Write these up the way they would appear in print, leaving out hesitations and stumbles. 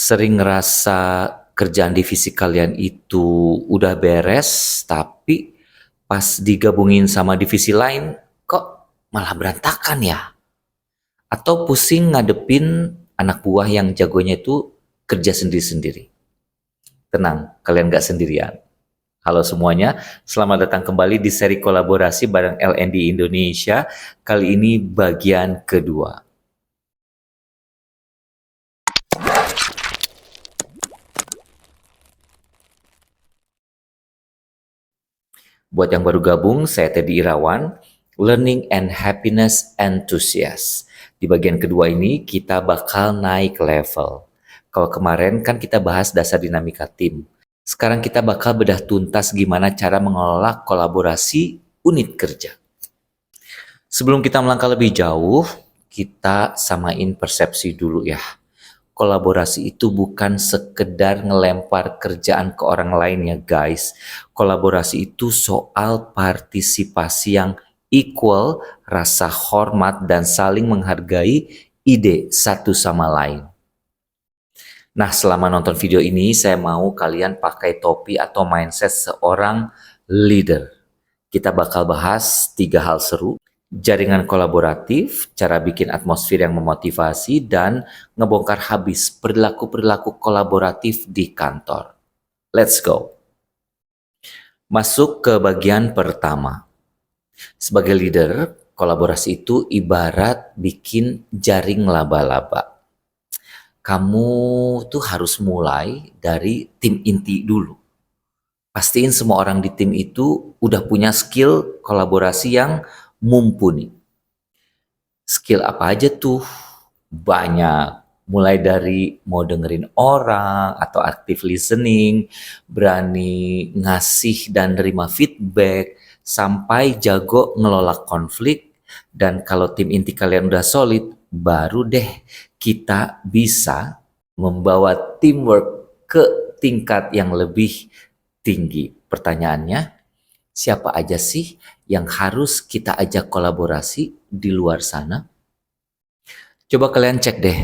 Sering ngerasa kerjaan divisi kalian itu udah beres, tapi pas digabungin sama divisi lain, kok malah berantakan ya? Atau pusing ngadepin anak buah yang jagonya itu kerja sendiri-sendiri? Tenang, kalian gak sendirian. Halo semuanya, selamat datang kembali di seri kolaborasi bareng LND Indonesia. Kali ini bagian kedua. Buat yang baru gabung, saya Teddy Irawan, Learning and Happiness Enthusiast. Di bagian kedua ini kita bakal naik level. Kalau kemarin kan kita bahas dasar dinamika tim. Sekarang kita bakal bedah tuntas gimana cara mengelola kolaborasi unit kerja. Sebelum kita melangkah lebih jauh, kita samain persepsi dulu ya. Kolaborasi itu bukan sekedar ngelempar kerjaan ke orang lain ya guys. Kolaborasi itu soal partisipasi yang equal, rasa hormat dan saling menghargai ide satu sama lain. Nah, selama nonton video ini saya mau kalian pakai topi atau mindset seorang leader. Kita bakal bahas 3 hal seru: jaringan kolaboratif, cara bikin atmosfer yang memotivasi, dan ngebongkar habis perilaku-perilaku kolaboratif di kantor. Let's go. Masuk ke bagian pertama. Sebagai leader, kolaborasi itu ibarat bikin jaring laba-laba. Kamu tuh harus mulai dari tim inti dulu. Pastiin semua orang di tim itu udah punya skill kolaborasi yang mumpuni. Skill apa aja tuh? Banyak. Mulai dari mau dengerin orang atau active listening, berani ngasih dan nerima feedback, sampai jago ngelola konflik. Dan kalau tim inti kalian udah solid, baru deh kita bisa membawa teamwork ke tingkat yang lebih tinggi. Pertanyaannya, siapa aja sih yang harus kita ajak kolaborasi di luar sana? Coba kalian cek deh,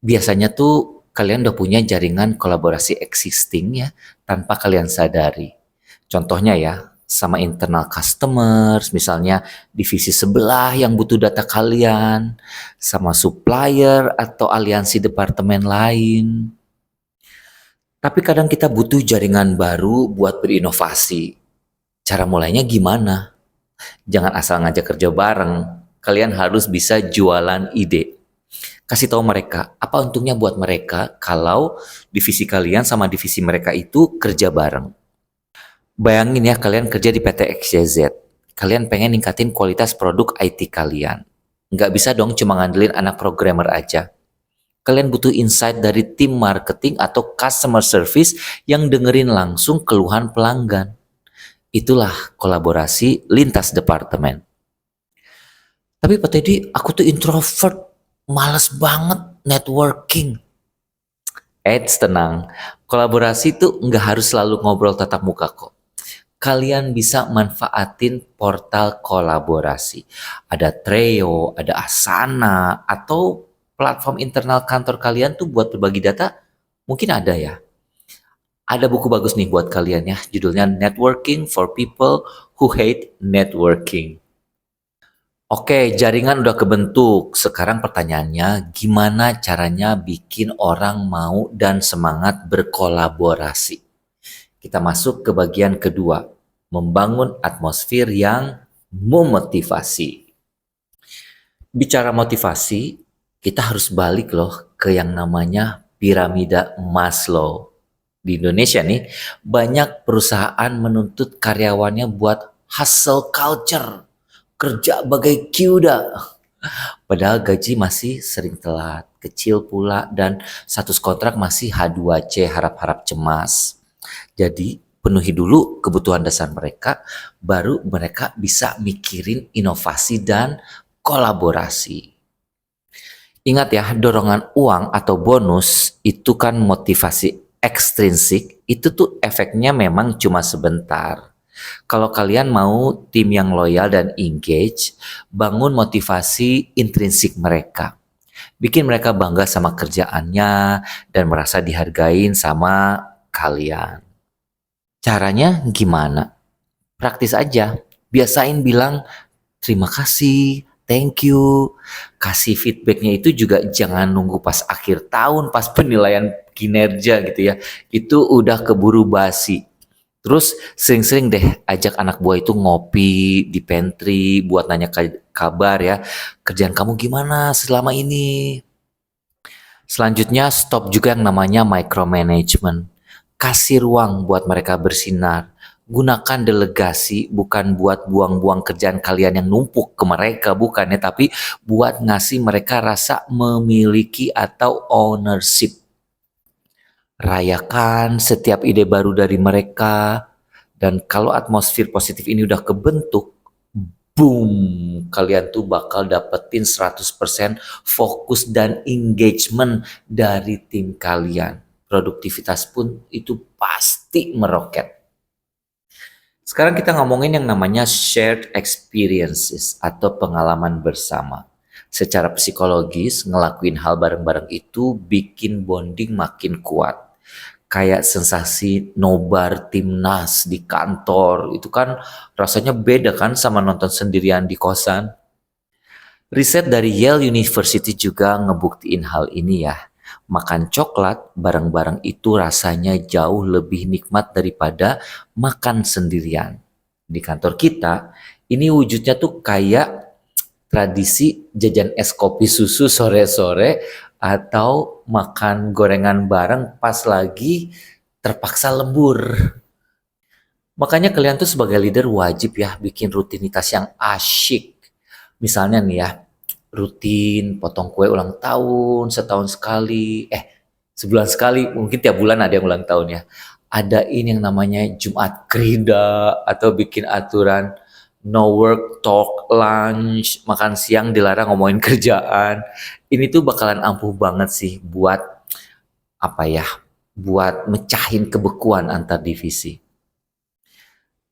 biasanya tuh kalian udah punya jaringan kolaborasi existing ya, tanpa kalian sadari. Contohnya ya, sama internal customers, misalnya divisi sebelah yang butuh data kalian, sama supplier atau aliansi departemen lain. Tapi kadang kita butuh jaringan baru buat berinovasi. Cara mulainya gimana? Jangan asal ngajak kerja bareng, kalian harus bisa jualan ide. Kasih tahu mereka, apa untungnya buat mereka kalau divisi kalian sama divisi mereka itu kerja bareng. Bayangin ya, kalian kerja di PT XYZ. Kalian pengen ningkatin kualitas produk IT kalian. Nggak bisa dong cuma ngandelin anak programmer aja. Kalian butuh insight dari tim marketing atau customer service yang dengerin langsung keluhan pelanggan. Itulah kolaborasi lintas departemen. Tapi Pak Teddy, aku tuh introvert, males banget networking. Tenang, kolaborasi tuh nggak harus selalu ngobrol tatap muka kok. Kalian bisa manfaatin portal kolaborasi. Ada Trello, ada Asana, atau platform internal kantor kalian tuh buat berbagi data, mungkin ada ya. Ada buku bagus nih buat kalian ya, judulnya Networking for People Who Hate Networking. Oke, jaringan udah kebentuk. Sekarang pertanyaannya, gimana caranya bikin orang mau dan semangat berkolaborasi? Kita masuk ke bagian kedua, membangun atmosfer yang memotivasi. Bicara motivasi, kita harus balik loh ke yang namanya piramida Maslow. Di Indonesia nih, banyak perusahaan menuntut karyawannya buat hustle culture, kerja bagai kuda. Padahal gaji masih sering telat, kecil pula, dan status kontrak masih H2C, harap-harap cemas. Jadi penuhi dulu kebutuhan dasar mereka, baru mereka bisa mikirin inovasi dan kolaborasi. Ingat ya, dorongan uang atau bonus itu kan motivasi ekstrinsik, itu tuh efeknya memang cuma sebentar. Kalau kalian mau tim yang loyal dan engage, bangun motivasi intrinsik mereka. bikin mereka bangga sama kerjaannya dan merasa dihargain sama kalian. Caranya gimana? Praktis aja. Biasain bilang terima kasih, thank you. Kasih feedbacknya itu juga jangan nunggu pas akhir tahun, pas penilaian kinerja gitu ya. Itu udah keburu basi. Terus sering-sering deh ajak anak buah itu ngopi di pantry buat nanya kabar ya. Kerjaan kamu gimana selama ini? Selanjutnya stop juga yang namanya micromanagement. Kasih ruang buat mereka bersinar. Gunakan delegasi bukan buat buang-buang kerjaan kalian yang numpuk ke mereka, bukan ya, tapi buat ngasih mereka rasa memiliki atau ownership. Rayakan setiap ide baru dari mereka, dan kalau atmosfer positif ini udah kebentuk, boom, kalian tuh bakal dapetin 100% fokus dan engagement dari tim kalian. Produktivitas pun itu pasti meroket. Sekarang kita ngomongin yang namanya shared experiences atau pengalaman bersama. Secara psikologis, ngelakuin hal bareng-bareng itu bikin bonding makin kuat. Kayak sensasi nobar timnas di kantor, itu kan rasanya beda kan sama nonton sendirian di kosan. Riset dari Yale University juga ngebuktiin hal ini ya. Makan coklat bareng-bareng itu rasanya jauh lebih nikmat daripada makan sendirian. Di kantor kita, ini wujudnya tuh kayak tradisi jajan es kopi susu sore-sore atau makan gorengan bareng pas lagi terpaksa lembur. Makanya kalian tuh sebagai leader wajib ya bikin rutinitas yang asyik. Misalnya nih ya, rutin potong kue ulang tahun setahun sekali, sebulan sekali, mungkin tiap bulan ada yang ulang tahun ya. Adain yang namanya Jumat Krida atau bikin aturan no work talk lunch, makan siang dilarang ngomongin kerjaan. Ini tuh bakalan ampuh banget sih buat apa ya? Buat mecahin kebekuan antar divisi.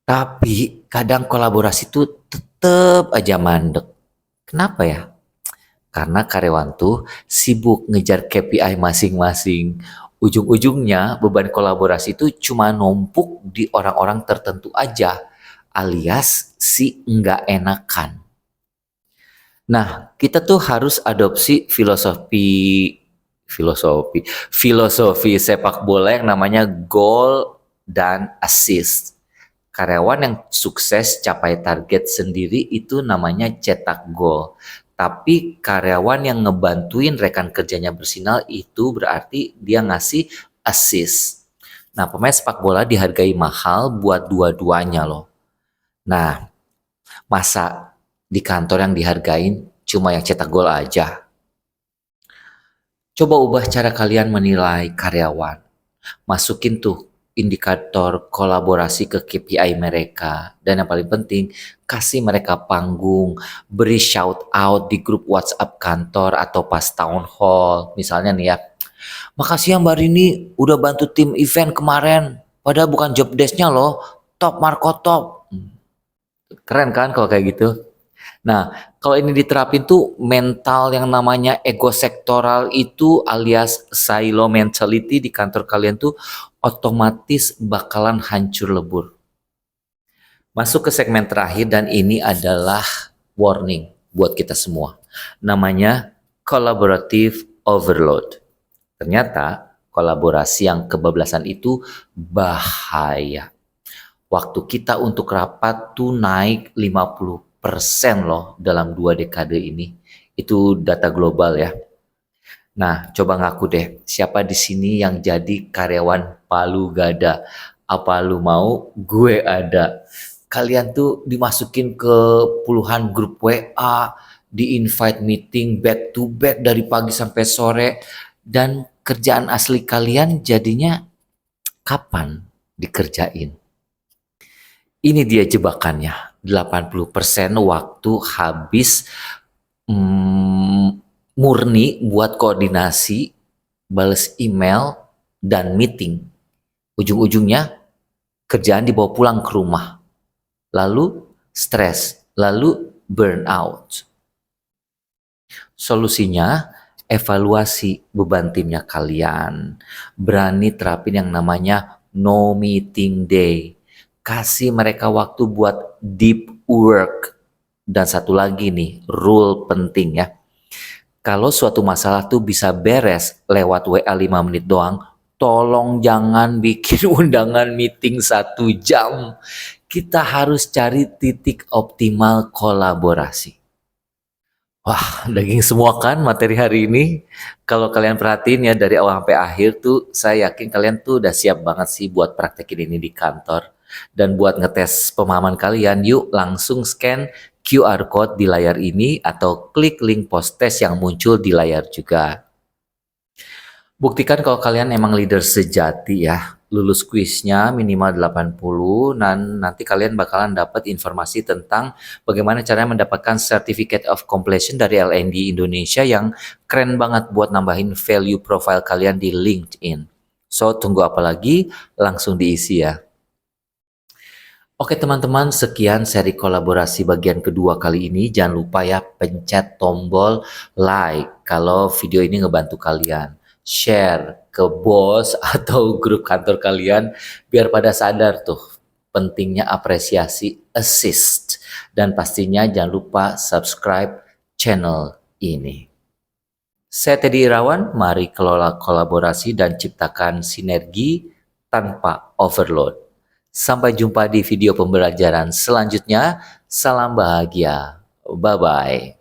Tapi kadang kolaborasi itu tetep aja mandek. Kenapa ya? Karena karyawan tuh sibuk ngejar KPI masing-masing. Ujung-ujungnya beban kolaborasi itu cuma numpuk di orang-orang tertentu aja, alias si enggak enakan. Nah, kita tuh harus adopsi filosofi filosofi sepak bola yang namanya goal dan assist. Karyawan yang sukses capai target sendiri itu namanya cetak gol. Tapi karyawan yang ngebantuin rekan kerjanya bersinar itu berarti dia ngasih assist. Nah, pemain sepak bola dihargai mahal buat dua-duanya loh. Nah, masa di kantor yang dihargain cuma yang cetak gol aja? Coba ubah cara kalian menilai karyawan. Masukin tuh indikator kolaborasi ke KPI mereka. Dan yang paling penting, kasih mereka panggung, beri shout out di grup WhatsApp kantor atau pas town hall. Misalnya nih ya, makasih ya Mbak Rini udah bantu tim event kemarin. Padahal bukan job desk-nya loh, top Marco top. Keren kan kalau kayak gitu? Nah, kalau ini diterapin tuh mental yang namanya ego sektoral itu alias silo mentality di kantor kalian tuh otomatis bakalan hancur lebur. Masuk ke segmen terakhir dan ini adalah warning buat kita semua. Namanya collaborative overload. Ternyata kolaborasi yang kebablasan itu bahaya. Waktu kita untuk rapat tuh naik 50% loh dalam 2 dekade ini. Itu data global ya. Nah, coba ngaku deh, siapa di sini yang jadi karyawan palu gada? Apa lu mau? Gue ada. Kalian tuh dimasukin ke puluhan grup WA, di-invite meeting back to back dari pagi sampai sore, dan kerjaan asli kalian jadinya kapan dikerjain? Ini dia jebakannya. 80% waktu habis murni buat koordinasi, bales email, dan meeting. Ujung-ujungnya kerjaan dibawa pulang ke rumah. Lalu stres, lalu burnout. Solusinya evaluasi beban timnya kalian, berani terapin yang namanya no meeting day, kasih mereka waktu buat deep work, dan satu lagi nih, rule penting ya, kalau suatu masalah tuh bisa beres lewat WA 5 menit doang, tolong jangan bikin undangan meeting 1 jam. Kita harus cari titik optimal kolaborasi. Wah, daging semua kan materi hari ini. Kalau kalian perhatiin ya dari awal sampai akhir tuh, saya yakin kalian tuh udah siap banget sih buat praktekin ini di kantor. Dan buat ngetes pemahaman kalian, yuk langsung scan QR code di layar ini atau klik link post test yang muncul di layar juga. Buktikan kalau kalian emang leader sejati ya. Lulus kuisnya minimal 80 dan nanti kalian bakalan dapat informasi tentang bagaimana caranya mendapatkan Certificate of Completion dari LND Indonesia yang keren banget buat nambahin value profile kalian di LinkedIn. So, tunggu apa lagi? Langsung diisi ya. Oke teman-teman, sekian seri kolaborasi bagian kedua kali ini. Jangan lupa ya pencet tombol like kalau video ini ngebantu kalian. Share ke bos atau grup kantor kalian biar pada sadar tuh pentingnya apresiasi, assist. Dan pastinya jangan lupa subscribe channel ini. Saya Teddy Irawan, mari kelola kolaborasi dan ciptakan sinergi tanpa overload. Sampai jumpa di video pembelajaran selanjutnya. Salam bahagia. Bye-bye.